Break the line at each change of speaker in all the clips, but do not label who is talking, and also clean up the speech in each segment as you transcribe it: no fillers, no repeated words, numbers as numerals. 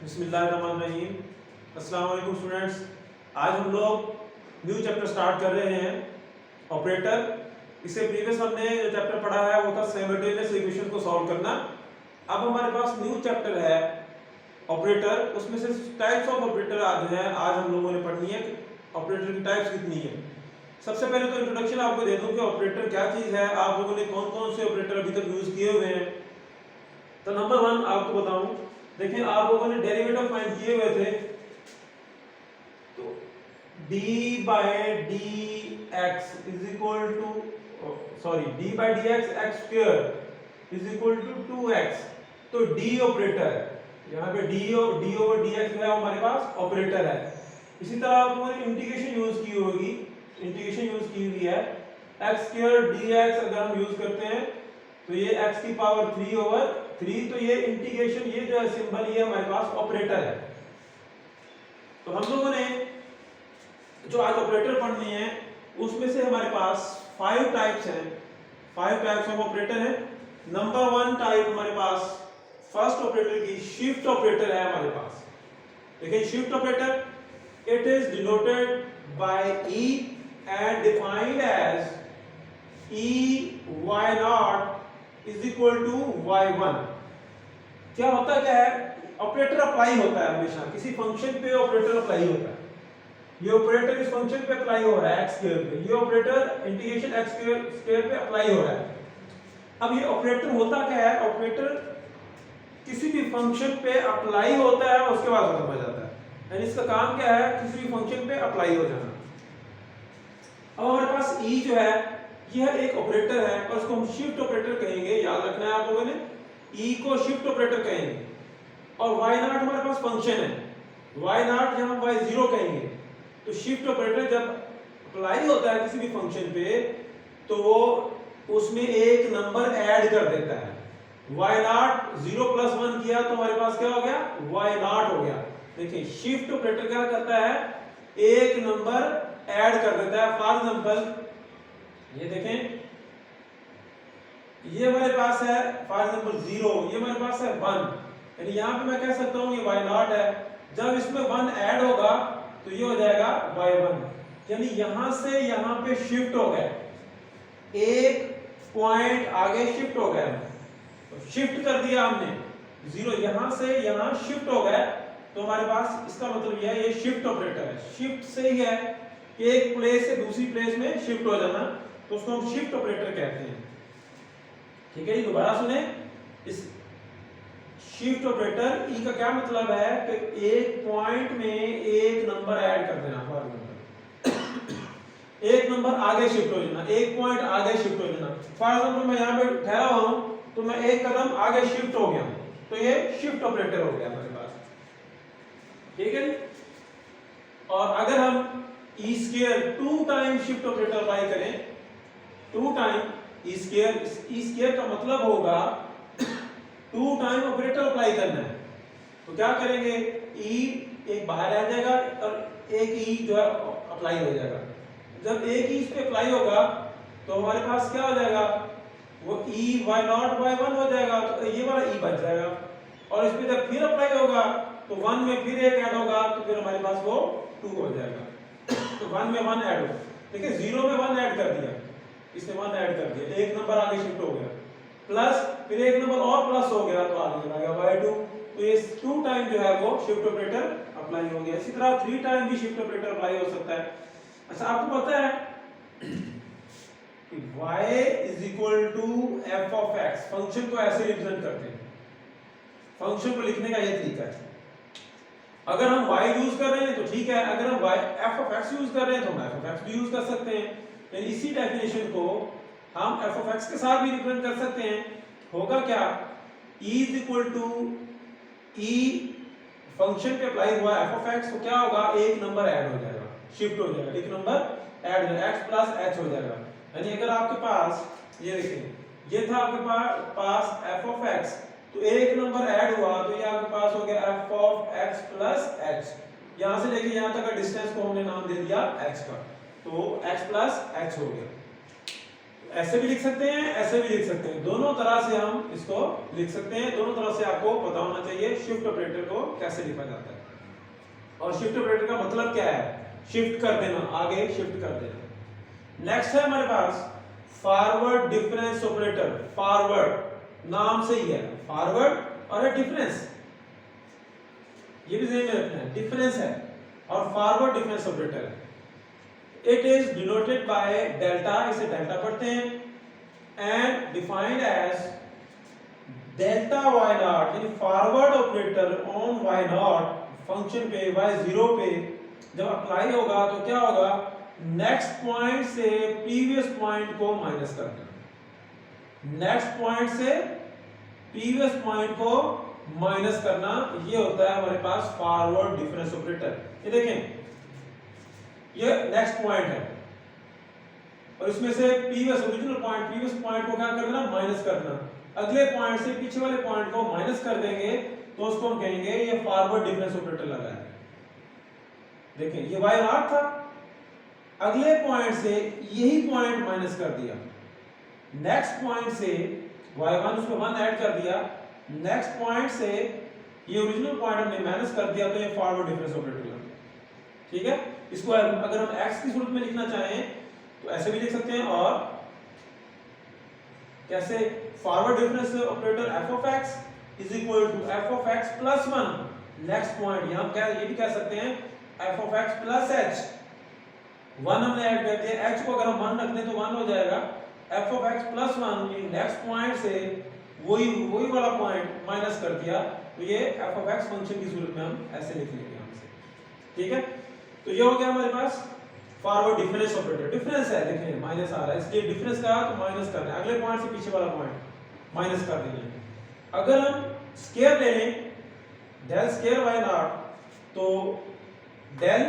बिस्मिल्लाहिर्रहमानिर्रहीम। अस्सलाम वालेकुम स्टूडेंट्स। आज हम लोग न्यू चैप्टर स्टार्ट कर रहे हैं ऑपरेटर। इससे प्रीवियस हमने जो चैप्टर पढ़ा है वो था साइमल्टेनियस इक्वेशन को सॉल्व करना। अब हमारे पास न्यू चैप्टर है ऑपरेटर, उसमें से टाइप्स ऑफ ऑपरेटर आज हैं, आज हम लोगों ने पढ़नी है ऑपरेटर की टाइप्स कितनी है। सबसे पहले तो इंट्रोडक्शन आपको दे दूं कि ऑपरेटर क्या चीज़ है, आप लोगों ने कौन कौन से ऑपरेटर अभी तक यूज़ किए हुए हैं। तो नंबर 1 आपको बताऊं, देखिए आप लोगों ने डेरिवेटिव फाइंड किए हुए थे, तो d by d x is equal to d by d x x square is equal to 2x। तो d ऑपरेटर है, यहाँ पे d ओवर डी एक्स है हमारे पास ऑपरेटर है। इसी तरह आप लोगों ने इंटीग्रेशन यूज की होगी, इंटीग्रेशन यूज की हुई है एक्स स्क्वायर dx। अगर हम यूज करते हैं तो ये x की पावर 3 ओवर 3, तो ये इंटीग्रेशन, ये जो है सिंबल, ये हमारे पास ऑपरेटर है। तो हम लोगों ने जो आज ऑपरेटर पढ़नी है उसमें से हमारे पास 5 टाइप्स हैं, 5 टाइप्स ऑफ ऑपरेटर हैं। नंबर 1 टाइप हमारे पास फर्स्ट ऑपरेटर की शिफ्ट ऑपरेटर है हमारे पास। देखिए shift operator, it is denoted by e and defined as e y not is equal to y1। क्या होता क्या है, ऑपरेटर अप्लाई होता है हमेशा किसी फंक्शन पे, ऑपरेटर अप्लाई होता है। ये ऑपरेटर इस फंक्शन पे अप्लाई हो रहा है x स्क्वायर पे, ये ऑपरेटर इंटीग्रेशन x स्क्वायर पे अप्लाई हो रहा है। अब ये ऑपरेटर होता क्या है, ऑपरेटर किसी भी फंक्शन पे अप्लाई होता है उसके बाद खत्म हो जाता है, यानी इसका काम क्या है, किसी भी फंक्शन पे अप्लाई हो जाना। अब हमारे पास e जो है यह एक ऑपरेटर है और इसको हम शिफ्ट ऑपरेटर कहेंगे, याद रखना है आप लोगों ने, e को शिफ्ट ऑपरेटर कहेंगे। और y नॉट हमारे पास फंक्शन है, y नॉट जब हम y0 कहेंगे, तो शिफ्ट ऑपरेटर जब अप्लाई होता है किसी भी फंक्शन पे तो वो उसमें एक नंबर ऐड कर देता है। y नॉट 0 + 1 किया तो हमारे पास क्या हो गया, y नॉट हो गया। देखिए शिफ्ट ऑपरेटर क्या करता है, एक नंबर ऐड कर देता है। फॉर एग्जांपल ये देखें, ये हमारे पास है फॉर एग्जांपल 0, ये हमारे पास है 1, यानी यहां पे मैं कह सकता हूं ये y नॉट है। जब इसमें 1 ऐड होगा तो ये हो जाएगा y1, यानी यहां से यहां पे शिफ्ट हो गए, एक पॉइंट आगे शिफ्ट हो गए, तो शिफ्ट कर दिया हमने 0, यहां से यहां शिफ्ट हो गए, तो हमारे पास इसका मतलब यह है, ये शिफ्ट ऑपरेटर है। शिफ्ट से ही है कि एक प्लेस से दूसरी प्लेस में शिफ्ट हो जाना, तो उसको हम शिफ्ट ऑपरेटर कहते हैं। ठीक है, दोबारा सुने, इस शिफ्ट ऑपरेटर ई का क्या मतलब है कि एक पॉइंट में एक नंबर ऐड कर देना। फॉर एग्जांपल एक नंबर आगे शिफ्ट हो जाना, एक पॉइंट आगे शिफ्ट हो जाना। फॉर एग्जांपल मैं यहां पे ठहरा हुआ हूं तो मैं एक कदम आगे शिफ्ट हो गया, तो ये शिफ्ट ऑपरेटर हो गया हमारे पास। ठीक है, और अगर हम E square 2 time shift operator apply करें, 2 टाइम ई स्क्वायर का मतलब होगा 2 टाइम ऑपरेटर अप्लाई करना है। तो क्या करेंगे, ई एक बाहर आ जाएगा और एक ई जो है अप्लाई हो जाएगा। जब एक ई इस पे अप्लाई होगा तो हमारे पास क्या हो जाएगा, वो ई y नॉट y1 हो जाएगा, तो ये वाला ई बच जाएगा। और इस पे जब फिर अप्लाई होगा तो 1 में फिर एक ऐड होगा, तो फिर हमारे पास वो 2 हो जाएगा। तो 1 में 1 ऐड हो, देखिए 0 में 1 ऐड कर दिया, इसने 1 ऐड कर दिया, एक नंबर आगे शिफ्ट हो गया, प्लस फिर एक नंबर और प्लस हो गया तो आगे चला गया y2। तो ये 2 टाइम जो है वो शिफ्ट ऑपरेटर अप्लाई हो गया। इसी तरह 3 टाइम भी शिफ्ट ऑपरेटर अप्लाई हो सकता है। अच्छा, आपको पता है कि y = f(x), फंक्शन को ऐसे रिप्रेजेंट करते हैं, फंक्शन को लिखने का ये तरीका है। अगर हम y यूज कर रहे हैं तो ठीक है, अगर हम f(x) यूज कर रहे हैं तो हम f(x) भी यूज कर सकते हैं। यानी इसी डेफिनेशन को हम f(x) के साथ भी रिप्रेजेंट कर सकते हैं। होगा क्या, e = e फंक्शन पे अप्लाई हुआ f(x), तो क्या होगा, एक नंबर ऐड हो जाएगा, शिफ्ट हो जाएगा, एक नंबर ऐड हो जाएगा, x + h हो जाएगा। यानी अगर आपके पास ये देखिए, ये था आपके पास f(x), तो एक नंबर ऐड हुआ तो ये आपके पास हो गया f(x + h), यहां से लेके यहां तक का डिस्टेंस को हमने नाम दे दिया h का, तो x + h हो गया। ऐसे भी लिख सकते हैं, ऐसे भी लिख सकते हैं, दोनों तरह से हम इसको लिख सकते हैं। दोनों तरह से आपको पता होना चाहिए शिफ्ट ऑपरेटर को कैसे लिखा जाता है। और शिफ्ट ऑपरेटर का मतलब क्या है? शिफ्ट कर देना, आगे शिफ्ट कर देना। नेक्स्ट है हमारे पास फॉरवर्ड डिफरेंस ऑपरेटर। फॉरवर्ड नाम से ही है, फॉरवर्ड और है डिफरेंस, ये भी ध्यान में रखना है, डिफरेंस है और फॉरवर्ड डिफरेंस ऑपरेटर है। It is denoted by delta, इसे डेल्टा पढ़ते हैं, and defined as delta Y not, यानी forward operator on Y not function पे y0 पे जब अप्लाई होगा तो क्या होगा, नेक्स्ट पॉइंट से प्रीवियस पॉइंट को माइनस करना, नेक्स्ट पॉइंट से प्रीवियस पॉइंट को माइनस करना, ये होता है हमारे पास फॉरवर्ड डिफरेंस ऑपरेटर। ये देखें, ये नेक्स्ट पॉइंट है और इसमें से previous original point, previous point को क्या कर देना, माइनस करना, अगले पॉइंट से पीछे वाले पॉइंट को माइनस कर देंगे तो उसको हम कहेंगे ये फॉरवर्ड डिफरेंस ऑपरेटर लगा है। देखें, ये y नॉट था, अगले पॉइंट से यही पॉइंट माइनस कर दिया, नेक्स्ट पॉइंट से y1 उसमें 1 ऐड कर दिया, नेक्स्ट पॉइंट से ये ओरिजिनल पॉइंट हमने माइनस कर दिया, तो ये फॉरवर्ड डिफरेंस ऑपरेटर लग गया। ठीक है, इसको अगर हम x की सूरत में लिखना चाहें तो ऐसे भी लिख सकते हैं, और कैसे, forward difference operator f of x is equal to f of x plus 1, next point, यहां क्या ये भी कह सकते हैं f of x plus h, 1 हमने ऐड कर दिया, h को अगर हम 1 रख दें तो 1 हो जाएगा, f of x plus 1, ये नेक्स्ट पॉइंट से वही वाला पॉइंट माइनस कर दिया, तो ये f of x फंक्शन की सूरत में हम ऐसे लिख लेंगे हमसे। ठीक है, तो ये हो गया हमारे पास फॉरवर्ड डिफरेंस ऑपरेटर। डिफरेंस है, देखें माइनस आ रहा है, इसलिए डिफरेंस का तो माइनस करना है, अगले पॉइंट से पीछे वाला पॉइंट माइनस कर देना है। अगर हम स्क्वायर ले लें, डेल स्क्वायर वाई नॉट, तो del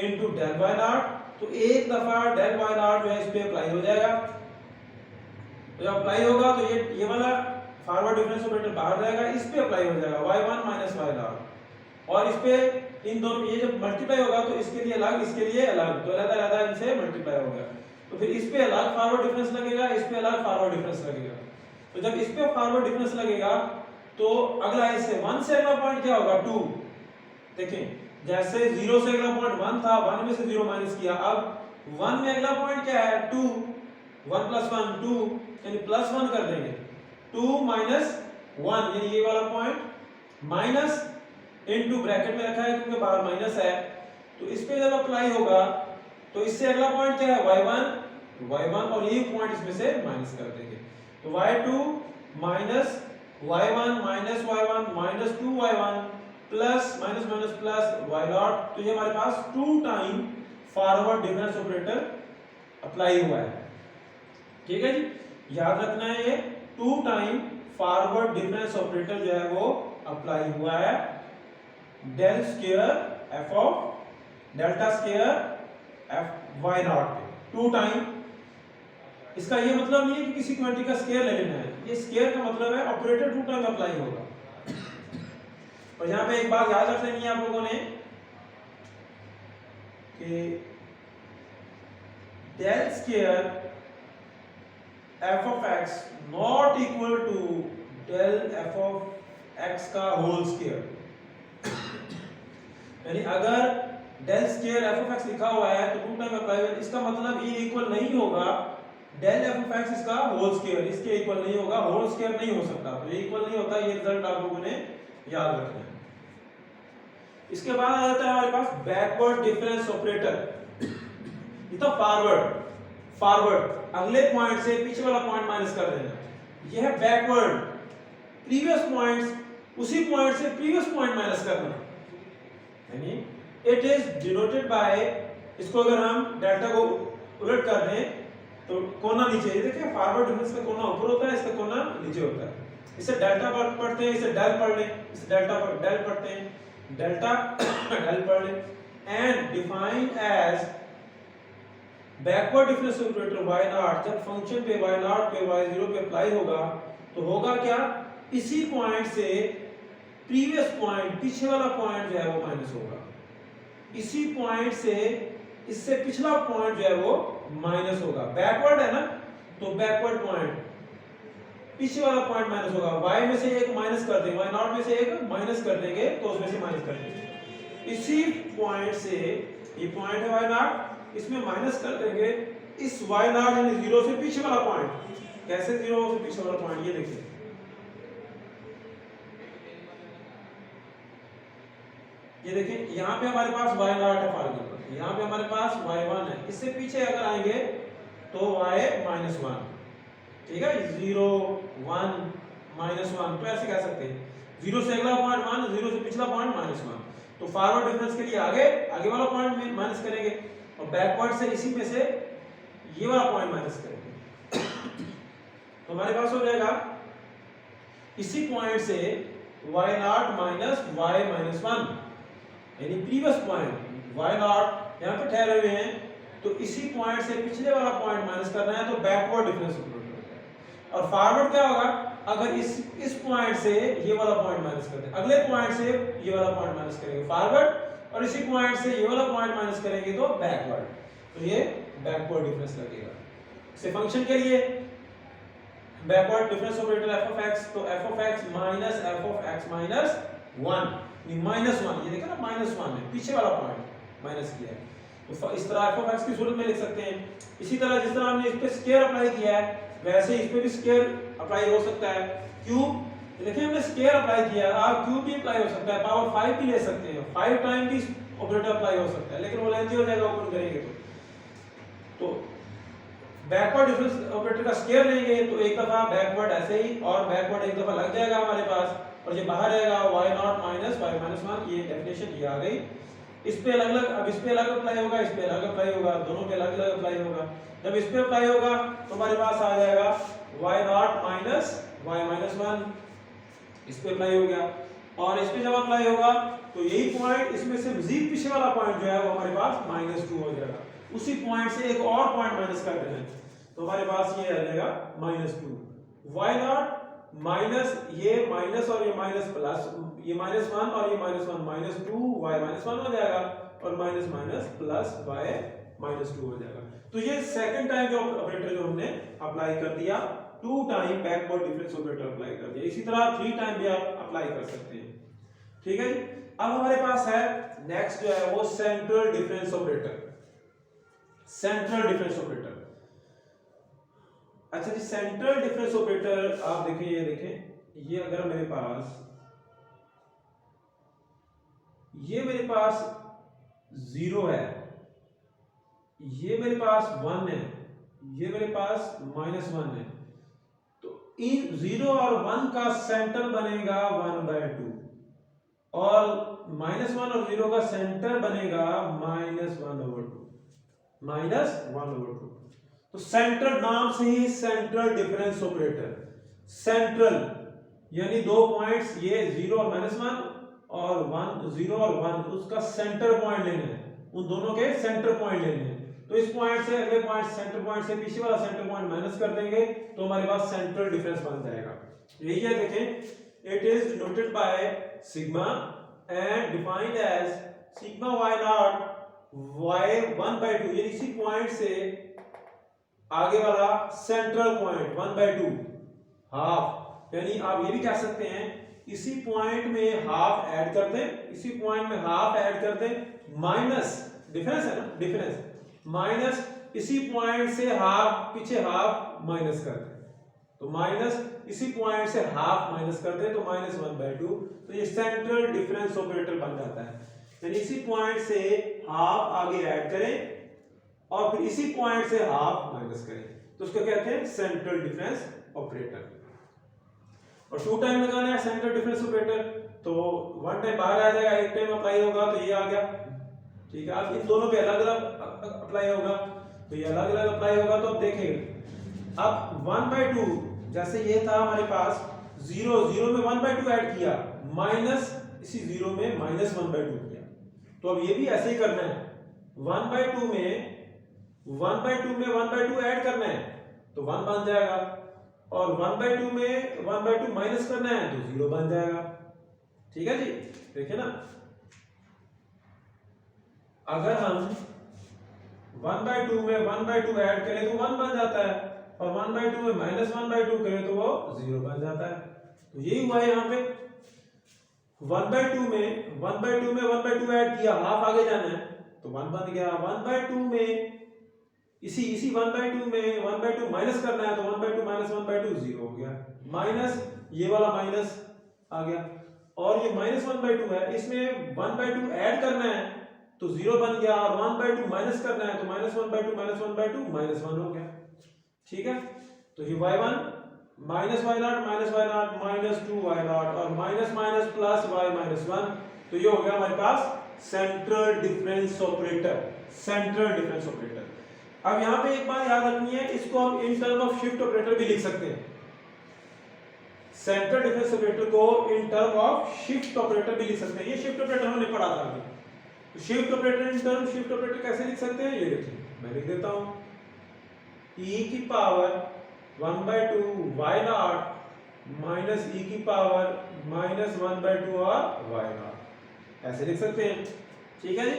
into del y not, तो एक दफा डेल वाई नॉट जो है इस पे अप्लाई हो जाएगा, तो जब अप्लाई होगा तो ये वाला फॉरवर्ड डिफरेंस ऑपरेटर बाहर रहेगा, इस पे अप्लाई हो जाएगा y1 माइनस y नॉट, और इस पे इन दोनों, ये जब मल्टीप्लाई होगा तो इसके लिए अलग, इसके लिए अलग, तो अलग इनसे मल्टीप्लाई हो गया, तो फिर इस पे अलग फॉरवर्ड डिफरेंस लगेगा, इस पे अलग फॉरवर्ड डिफरेंस लगेगा। तो जब इस पे फॉरवर्ड डिफरेंस लगेगा तो अगला इससे 1 से अगला पॉइंट क्या होगा, 2। देखें, जैसे 0 से अगला पॉइंट 1 था, 1 में से 0 माइनस किया, अब 1 में अगला पॉइंट क्या है, 2, 1 प्लस 1 2, यानी प्लस 1 कर देंगे, 2 माइनस 1, यानी ये वाला पॉइंट माइनस इनटू ब्रैकेट में रखा है क्योंकि बाहर माइनस है, तो इस पे जब अप्लाई होगा तो इससे अगला पॉइंट क्या है, y1 और यही पॉइंट इसमें से माइनस कर देंगे, तो y2 minus y1 minus y1 minus 2y1 plus minus minus plus y not, तो ये हमारे पास 2 time forward difference operator apply हुआ है। ठीक है जी, याद रखना है ये 2 टाइम फॉरवर्ड डिफरेंस ऑपरेटर जो है वो अप्लाई हुआ है del square f of delta square f y not पे 2 टाइम। इसका ये मतलब नहीं है कि किसी क्वांटिटी का स्क्वायर ले लेना है, ये स्क्वायर का मतलब है ऑपरेटर 2 टाइम अप्लाई होगा। और यहां पे एक बात याद रख लेनी है आप लोगों ने कि del square f of x not equal to del f of x का होल स्क्वायर, यानी अगर del square f of x लिखा हुआ है तो 2 टाइम अप्लाई होगा, इसका मतलब ये इक्वल नहीं होगा डेल f of x इसका होल स्क्वायर, इसके इक्वल नहीं होगा, होल स्क्वायर नहीं हो सकता, तो ये इक्वल नहीं होता, ये रिजल्ट आप लोगों ने याद रखना है। इसके बाद आ जाता है हमारे पास बैकवर्ड डिफरेंस ऑपरेटर। ये तो फॉरवर्ड अगले पॉइंट से पीछे वाला पॉइंट माइनस कर देना, यह है बैकवर्ड, प्रीवियस पॉइंट्स उसी पॉइंट से प्रीवियस पॉइंट माइनस करना, यानी इट इज डिनोटेड बाय, इसको अगर हम डेल्टा को उलट कर दें तो कोना नीचे, ये देखिए फॉरवर्ड डिफरेंस का कोना ऊपर होता है, इसका कोना नीचे होता है, इसे डेल्टा पढ़ते हैं, इसे डेल पढ़ लें, इसे डेल्टा पर डेल पढ़ते हैं, डेल्टा डेल पढ़ लें, and define as backward difference operator y not, जब फंक्शन पे y नॉट पे y0 पे अप्लाई होगा तो होगा क्या, इसी पॉइंट से प्रीवियस पॉइंट पीछे वाला पॉइंट जो है वो माइनस होगा, इसी पॉइंट से इससे पिछला पॉइंट जो है वो माइनस होगा, बैकवर्ड है ना, तो बैकवर्ड पॉइंट पीछे वाला पॉइंट माइनस होगा। y में से एक माइनस कर देंगे, y नॉट में से एक माइनस कर देंगे तो उसमें से माइनस कर देंगे। इसी पॉइंट से ये पॉइंट है y नॉट, इसमें माइनस कर देंगे इस y नॉट यानी 0 से पीछे वाला पॉइंट। कैसे 0 से पीछे वाला पॉइंट, ये देखिए ये देखिए यहाँ पे हमारे पास y नॉट है फॉर एग्जांपल, यहाँ पे हमारे पास y1 है, इससे पीछे अगर आएंगे तो y -1, ठीक है 0 1 -1, तो ऐसे कह सकते हैं 0 से अगला पॉइंट 1, 0 से पिछला पॉइंट -1। तो फॉरवर्ड डिफरेंस के लिए आगे वाला पॉइंट में माइनस करेंगे और बैकवर्ड से इसी में से ये वाला पॉइंट माइनस करेंगे। तो हमारे पास हो जाएगा इसी पॉइंट से y नॉट माइनस y -1 यानी प्रीवियस पॉइंट y नॉट यहाँ पे ठहरे हुए हैं, तो इसी पॉइंट से पिछले वाला पॉइंट माइनस करना है, तो बैकवर्ड डिफरेंस हो जाएगा। और फॉरवर्ड क्या होगा, अगर इस पॉइंट से ये वाला पॉइंट माइनस करते हैं, अगले पॉइंट से ये वाला पॉइंट माइनस करेंगे फॉरवर्ड, और इसी पॉइंट से ये वाला पॉइंट माइनस करेंगे तो बैकवर्ड, तो ये बैकवर्ड डिफरेंस लगेगा। इसे फंक्शन के लिए बैकवर्ड डिफरेंस ऑपरेटर f(x), तो f(x) माइनस f(x) माइनस 1, -1, ये देखा ना -1 है, पीछे वाला पॉइंट माइनस किया है, तो इस तरह f(x) की सूरत में लिख सकते हैं। इसी तरह जिस तरह हमने इस पे स्क्वायर अप्लाई किया है वैसे इस पे भी स्क्वायर अप्लाई हो सकता है। क्यूब, देखिए हमने स्क्वायर अप्लाई किया है, आप क्यूब भी अप्लाई हो सकता है, पावर 5 भी ले सकते हैं, 5 टाइम भी ऑपरेटर अप्लाई हो सकता है, लेकिन वो लेंथी हो जाएगा ओपन करेंगे तो बैकवर्ड डिफरेंस ऑपरेटर का स्क्वायर लेंगे तो एक दफा बैकवर्ड ऐसे ही और बैकवर्ड एक दफा लग जाएगा हमारे पास, और ये बाहर रहेगा y नॉट माइनस y -1, ये डेफिनेशन ये आ गई। इस पे अलग अलग, अब इस पे अलग अप्लाई होगा, इस पे अलग अप्लाई होगा, दोनों पे अलग अलग अप्लाई होगा। जब इस पे अप्लाई होगा तो हमारे पास आ जाएगा y नॉट माइनस y -1, इस पे अप्लाई हो गया, और इस पे जब अप्लाई होगा तो यही पॉइंट इसमें से मजीद पीछे वाला पॉइंट जो है वो हमारे पास -2 हो जाएगा, उसी पॉइंट से एक और पॉइंट माइनस कर देना है, तो हमारे पास ये आ जाएगा -2। y नॉट माइनस ये माइनस और ये माइनस प्लस, ये -1 और ये -1, -2 y -1 हो जाएगा, और माइनस माइनस प्लस y -2 हो जाएगा। तो ये सेकंड टाइम जो ऑपरेटर जो हमने अप्लाई कर दिया, 2 time backward difference operator apply कर दिया। इसी तरह 3 टाइम भी आप अप्लाई कर सकते हैं, ठीक है जी। अब हमारे पास है नेक्स्ट जो है वो central difference operator. Central difference operator, अच्छा जी, सेंट्रल डिफरेंस ऑपरेटर आप देखें, ये देखें, ये अगर मेरे पास 0 है, ये मेरे पास 1 है, ये मेरे पास -1 है, तो इन 0 और 1 का सेंटर बनेगा 1/2, और -1 और 0 का सेंटर बनेगा -1/2। तो सेंट्रल नाम से ही सेंट्रल डिफरेंस ऑपरेटर, सेंट्रल यानी 2 पॉइंट्स, ये 0 और -1 और 1, 0 और 1, उसका सेंटर पॉइंट लेना है, उन दोनों के सेंटर पॉइंट लेने हैं। तो इस पॉइंट से अगले पॉइंट, सेंटर पॉइंट से पीछे वाला सेंटर पॉइंट माइनस कर देंगे तो हमारे पास सेंट्रल डिफरेंस बन जाएगा। यही है, देखें, it is denoted by sigma and defined as sigma y not y 1/2, ये इसी पॉइंट से आगे वाला सेंट्रल पॉइंट 1/2 हाफ, यानी आप ये भी कह सकते हैं इसी पॉइंट में हाफ ऐड कर दें, इसी पॉइंट में हाफ ऐड कर दें, माइनस डिफरेंस है ना, डिफरेंस माइनस इसी पॉइंट से हाफ, पीछे हाफ माइनस कर दें, तो माइनस इसी पॉइंट से हाफ माइनस कर दें तो -1/2, तो ये सेंट्रल डिफरेंस ऑपरेटर बन जाता है। यानी इसी पॉइंट से हाफ आगे ऐड करें और फिर इसी पॉइंट से हाफ माइनस करें, तो उसको कहते हैं सेंट्रल डिफरेंस ऑपरेटर। और 2 टाइम लगाना है सेंट्रल डिफरेंस ऑपरेटर, तो 1 टाइम बाहर आ जाएगा, 1 टाइम अप्लाई होगा तो ये आ गया, ठीक है। अब इन दोनों पे अलग अलग अप्लाई होगा, तो ये अलग अलग अप्लाई होगा, तो अब देखें, अब 1/2 जैसे ये था हमारे पास 0 में 1/2 ऐड किया, माइनस इसी 0 में -1/2 किया, तो अब ये भी ऐसे ही करना है, 1/2 में 1/2 ऐड करना है तो 1 बन जाएगा, और 1/2 में 1/2 माइनस करना है तो 0 बन जाएगा, ठीक है जी। देखिए ना, अगर हम 1/2 में 1/2 ऐड करें तो 1 बन जाता है, और 1/2 में -1/2 करें तो वो 0 बन जाता है। तो यही हुआ है यहाँ पे 1/2 में 1/2 ऐड किया, हाफ आगे जाना है तो 1 बन गया। 1/2 में इसी 1/2 में 1/2 माइनस करना है तो 1/2 माइनस 1/2 0 हो गया, माइनस ये वाला माइनस आ गया, और ये -1/2 है, इसमें 1/2 ऐड करना है तो 0 बन गया, और 1/2 माइनस करना है तो -1/2 माइनस 1/2 -1 हो गया। ठीक है, तो ये y1 minus y0 minus 2y0 और minus minus plus y minus 1, तो ये हो गया हमारे पास central difference operator, central difference operator. अब यहाँ पे एक बात याद रखनी है, इसको हम in term of shift operator भी लिख सकते हैं, सेंट्रल डिफरेंस ऑपरेटर को इन टर्म ऑफ शिफ्ट ऑपरेटर भी लिख सकते हैं। ये शिफ्ट ऑपरेटर हमने पढ़ा था अभी, तो shift operator in term shift operator कैसे लिख सकते हैं, ये देखिए मैं लिख देता हूं, e की पावर 1/2 y0 माइनस e की पावर माइनस 1/2 और y0, ऐसे लिख सकते हैं। ठीक है जी,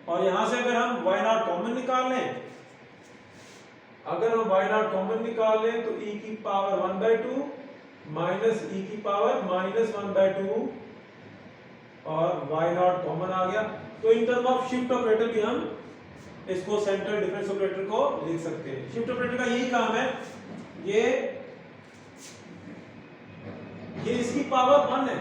और यहां से अगर हम y0 कॉमन निकाल लें, अगर हम y0 कॉमन निकाल लें तो e की पावर 1/2 माइनस e की पावर माइनस 1/2 और y0 कॉमन आ गया, तो इन टर्म ऑफ शिफ्ट ऑपरेटर भी हम इसको सेंट्रल डिफरेंस ऑपरेटर को लिख सकते हैं। शिफ्ट ऑपरेटर का यही काम है, ये इसकी पावर 1 है,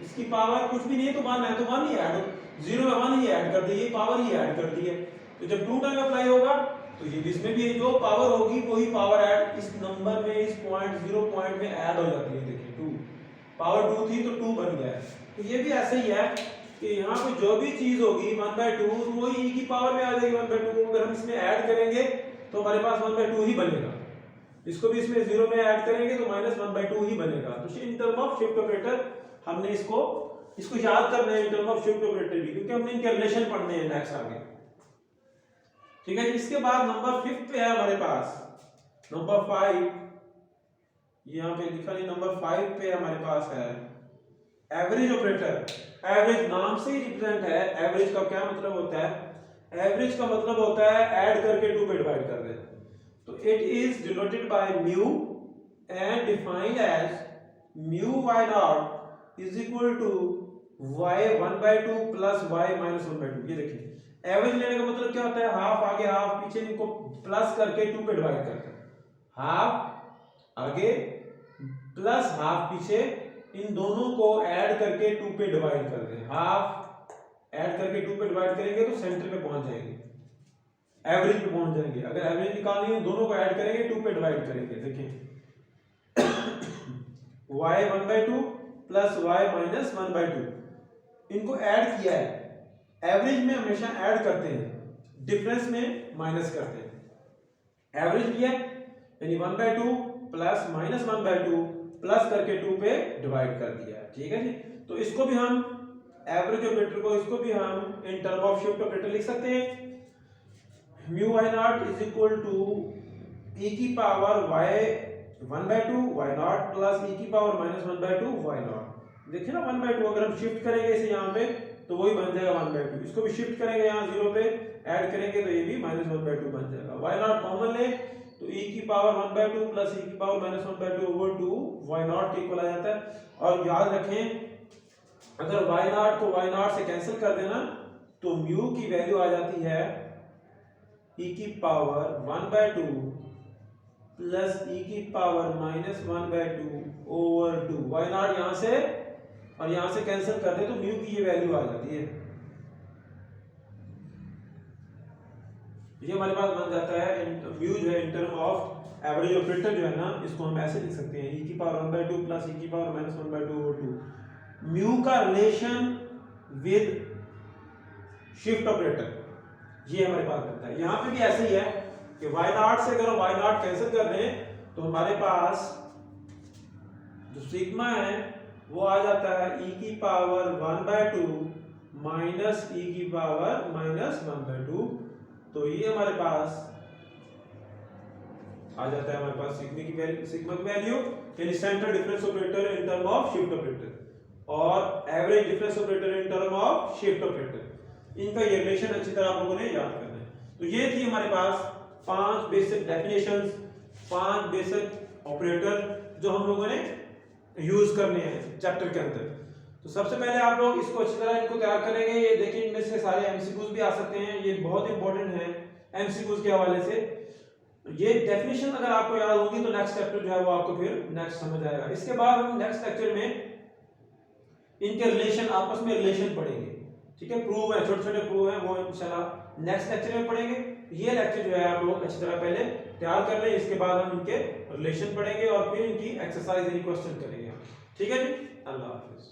इसकी पावर कुछ भी नहीं है तो 1 है, तो 1 ही ऐड, 0 में 1 ही ऐड कर दी, ये पावर ही ऐड कर दी है, तो जब 2 टाइम अप्लाई होगा तो ये इसमें भी जो पावर होगी वही पावर ऐड इस नंबर में, इस पॉइंट 0 पॉइंट में ऐड हो जाती है। देखिए 2 पावर 2 थी तो 2 बन गया है, तो ये भी ऐसे ही है कि यहाँ पे जो भी चीज होगी 1/2 वही e की पावर में आ जाएगी 1/2 को, अगर हम इसमें ऐड करेंगे तो हमारे पास 1/2 ही बनेगा, इसको भी इसमें 0 में ऐड करेंगे तो माइनस 1/2 ही बनेगा। तो इन टर्म ऑफ शिफ्ट ऑपरेटर हमने इसको याद करना है, इन टर्म ऑफ शिफ्ट ऑपरेटर भी, क्योंकि हमने इनके रिलेशन पढ़ने हैं नेक्स्ट आगे। ठीक है, इसके बाद नंबर 5 पे है हमारे पास, नंबर 5 यहाँ पे लिखा नहीं, नंबर 5 पे हमारे पास है एवरेज ऑपरेटर। एवरेज नाम से ही रिप्रेजेंट है, एवरेज का क्या मतलब होता है, एवरेज का मतलब होता है ऐड करके 2 पे डिवाइड कर देना, तो it is denoted by mu and defined as mu y0 is equal to y 1/2 plus y minus 1/2। ये देखिए एवरेज लेने का मतलब क्या होता है, हाफ आगे हाफ पीछे, इनको प्लस करके 2 पे डिवाइड करते हैं, हाफ आगे प्लस हाफ पीछे, इन दोनों को ऐड करके 2 पे डिवाइड कर दें, हाफ ऐड करके 2 पे डिवाइड करेंगे तो सेंटर पे पहुंच जाएंगे, एवरेज पे पहुंच जाएंगे। अगर एवरेज निकालनी है दोनों को ऐड करेंगे 2 पे डिवाइड करेंगे। देखिए y 1/2 प्लस y माइनस 1/2, इनको ऐड किया है, एवरेज में हमेशा ऐड करते हैं, डिफरेंस में माइनस करते हैं। एवरेज लिया यानी 1/2 प्लस माइनस 1/2 प्लस करके 2 पे डिवाइड कर दिया है। ठीक है जी, तो इसको भी हम एवरेज ऑपरेटर को, इसको भी हम in term of shift operator लिख सकते हैं, mu y0 is equal to e की power y 1/2 y0 plus e की पावर माइनस 1/2 y0। देखिए ना 1/2 अगर हम शिफ्ट करेंगे इसे यहाँ पे तो वही बन जाएगा 1/2, इसको भी शिफ्ट करेंगे यहाँ 0 पे ऐड करेंगे तो ये भी माइनस 1/2 बन जाएगा। y0 कॉमन ले तो e की पावर 1/2 प्लस e की पावर माइनस 1/2 ओवर 2 y0 के इक्वल आ जाता है। और याद रखें अगर y0 को y0 से कैंसिल कर देना तो म्यू की वैल्यू आ जाती है e की पावर 1/2 प्लस e की पावर माइनस 1/2 ओवर 2, y0 यहां से और यहां से कैंसिल कर दे तो म्यू की ये वैल्यू आ जाती है, ये हमारे पास बन जाता है म्यू जो है इन टर्म ऑफ एवरेज ऑपरेटर जो है ना, इसको हम ऐसे लिख सकते हैं e की पावर 1/2 प्लस e की पावर माइनस 1/2 ओवर 2। म्यू का रिलेशन विद शिफ्ट ऑपरेटर ये हमारे पास बनता है। यहां पे भी ऐसे ही है कि y0 से अगर y0 कैंसिल कर दें तो हमारे पास जो सिग्मा है वो आ जाता है e की पावर 1/2 माइनस e की पावर माइनस 1/2, तो ये हमारे पास आ जाता है हमारे पास सिग्मा की वैल्यू यानी central difference operator in term of shift operator और average difference operator in term of shift operator, इनका ये रिलेशन अच्छी तरह आप लोगों ने याद करना है। तो ये थी हमारे पास 5 बेसिक डेफिनेशंस 5 बेसिक ऑपरेटर जो हम लोगों ने यूज करने हैं चैप्टर के अंदर। तो सबसे पहले आप लोग इसको अच्छी तरह इनको तैयार करेंगे। ये देखिए इनमें से सारे एमसीक्यूज भी आ सकते हैं, ये बहुत इंपॉर्टेंट है एमसीक्यूज के हवाले से। ये डेफिनेशन अगर आपको याद होगी तो नेक्स्ट चैप्टर जो है वो आपको फिर नेक्स्ट समझ आएगा। इसके बाद हम नेक्स्ट लेक्चर में इनके रिलेशन, आपस में रिलेशन पढ़ेंगे, ठीक है। प्रूव है, छोटे छोटे प्रूव है, वो इंशाल्लाह नेक्स्ट लेक्चर में पढ़ेंगे। ये लेक्चर जो है आप लोग अच्छी तरह पहले तैयार कर लें, इसके बाद हम इनके रिलेशन पढ़ेंगे और फिर इनकी एक्सरसाइज यानी क्वेश्चन करेंगे, ठीक है जी। अल्लाह हाफिज।